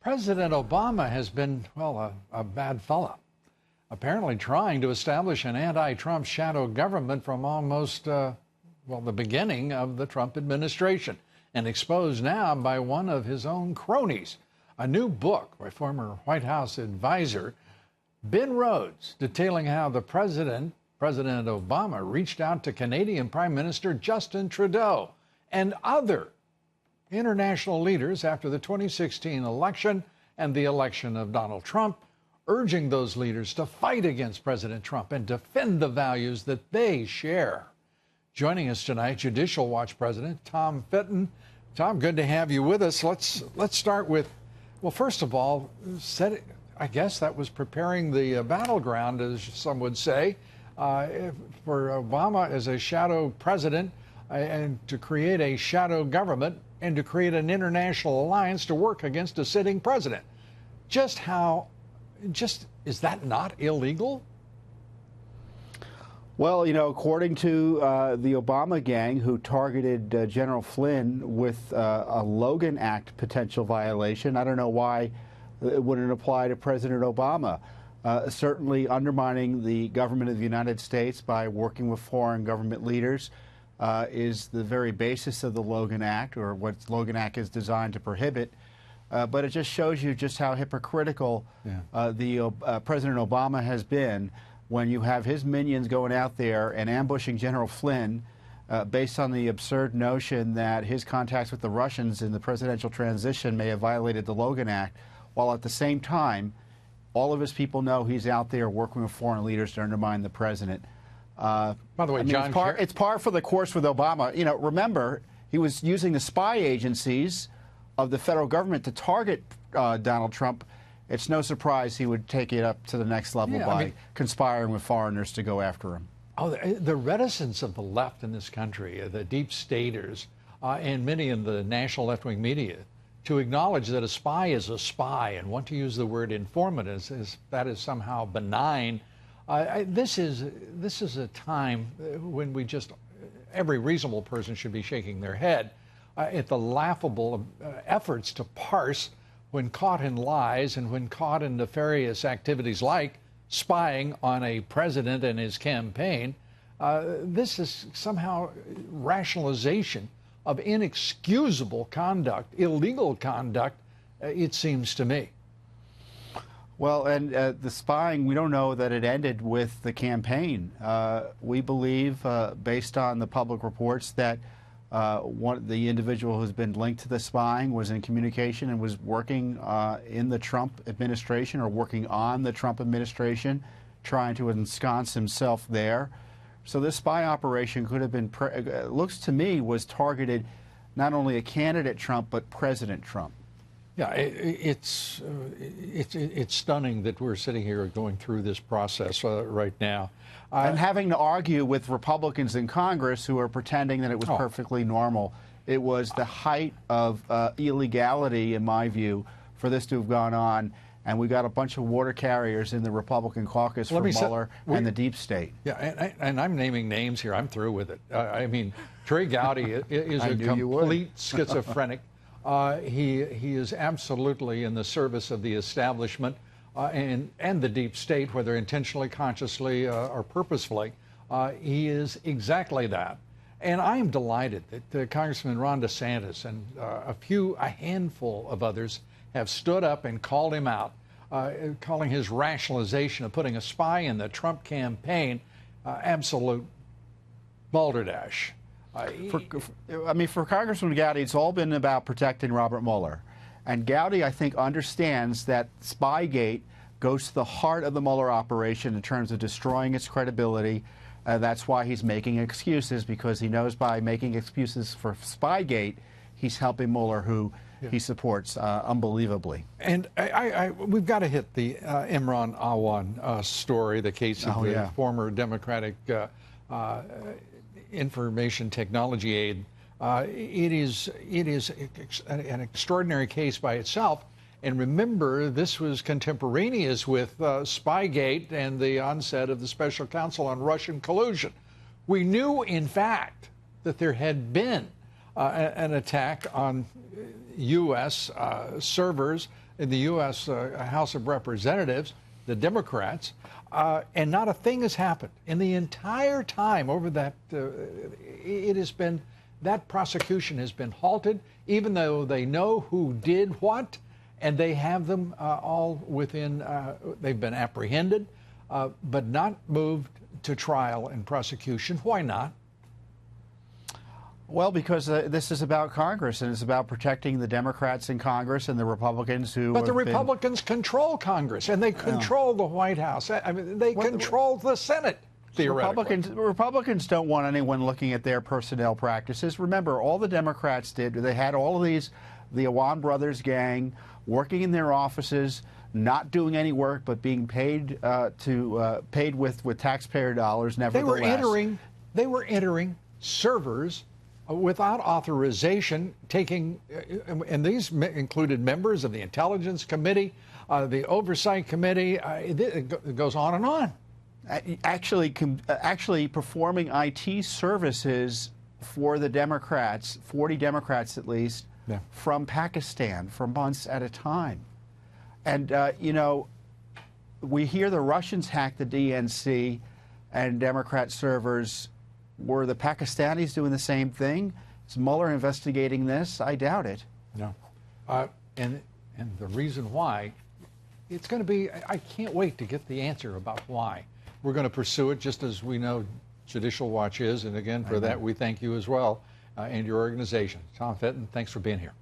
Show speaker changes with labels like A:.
A: President Obama has been, well, a bad fella, apparently trying to establish an anti-Trump shadow government from almost, the beginning of the Trump administration, and exposed now by one of his own cronies. A new book by former White House advisor Ben Rhodes, detailing how the President Obama, reached out to Canadian Prime Minister Justin Trudeau and other international leaders after the 2016 election and the election of Donald Trump, urging those leaders to fight against President Trump and defend the values that they share. Joining us tonight, Judicial Watch President Tom Fitton. Tom, good to have you with us. Let's start with, well, first of all, I guess that was preparing the battleground, as some would say, for Obama as a shadow president and to create a shadow government and to create an international alliance to work against a sitting president. Is that not illegal?
B: Well, according to the Obama gang, who targeted General Flynn with a Logan Act potential violation, I don't know why it wouldn't apply to President Obama. Certainly undermining the government of the United States by working with foreign government leaders is the very basis of the Logan Act, or what Logan Act is designed to prohibit. But it just shows you just how hypocritical President Obama has been when you have his minions going out there and ambushing General Flynn based on the absurd notion that his contacts with the Russians in the presidential transition may have violated the Logan Act, while at the same time, all of his people know he's out there working with foreign leaders to undermine the president.
A: By the way, John,
B: it's par for the course with Obama. Remember, he was using the spy agencies of the federal government to target Donald Trump. It's no surprise he would take it up to the next level by conspiring with foreigners to go after him.
A: Oh, the reticence of the left in this country, the deep staters, and many in the national left-wing media, to acknowledge that a spy is a spy and want to use the word informant as that is somehow benign. This is a time when every reasonable person should be shaking their head at the laughable efforts to parse when caught in lies and when caught in nefarious activities like spying on a president and his campaign. This is somehow rationalization of inexcusable conduct, illegal conduct, it seems to me.
B: Well, and the spying, we don't know that it ended with the campaign. We believe, based on the public reports, that the individual who's been linked to the spying was in communication and was working in the Trump administration, or working on the Trump administration, trying to ensconce himself there. So this spy operation could have been, looks to me, was targeted not only at candidate Trump, but President Trump.
A: Yeah, it's stunning that we're sitting here going through this process right now.
B: And having to argue with Republicans in Congress who are pretending that it was perfectly normal. It was the height of illegality, in my view, for this to have gone on. And we got a bunch of water carriers in the Republican caucus for Mueller and the deep state.
A: Yeah, and I'm naming names here. I'm through with it. I mean, Trey Gowdy is a complete schizophrenic. He is absolutely in the service of the establishment and the deep state, whether intentionally, consciously, or purposefully. He is exactly that. And I am delighted that Congressman Ron DeSantis and a handful of others have stood up and called him out, calling his rationalization of putting a spy in the Trump campaign absolute balderdash.
B: For Congressman Gowdy, it's all been about protecting Robert Mueller. And Gowdy, I think, understands that Spygate goes to the heart of the Mueller operation in terms of destroying its credibility. That's why he's making excuses, because he knows by making excuses for Spygate, he's helping Mueller, who he supports unbelievably.
A: And we've got to hit the Imran Awan story, the case of the former Democratic information technology aide. It is an extraordinary case by itself. And remember, this was contemporaneous with Spygate and the onset of the Special Counsel on Russian collusion. We knew, in fact, that there had been an attack on U.S. servers in the U.S. House of Representatives, the Democrats, and not a thing has happened. In the entire time over that, it has been, that prosecution has been halted, even though they know who did what, and they have them all within, they've been apprehended, but not moved to trial and prosecution. Why not?
B: Well, because this is about Congress, and it's about protecting the Democrats in Congress and the Republicans who.
A: But the Republicans control Congress, and they control the White House. I mean, they control the Senate, theoretically.
B: Republicans don't want anyone looking at their personnel practices. Remember, all the Democrats did, they had all of these, the Awan brothers gang, working in their offices, not doing any work, but being paid paid with taxpayer dollars. Nevertheless,
A: they were entering servers without authorization, taking, and these included members of the Intelligence Committee, the Oversight Committee. It goes on and on.
B: Actually performing IT services for the Democrats, 40 Democrats at least, from Pakistan for months at a time. And, you know, we hear the Russians hacked the DNC and Democrat servers. Were the Pakistanis doing the same thing? Is Mueller investigating this? I doubt it.
A: No. And the reason why, it's going to be, I can't wait to get the answer about why. We're going to pursue it just as we know Judicial Watch is. And again, for that, we thank you as well and your organization. Tom Fitton, thanks for being here.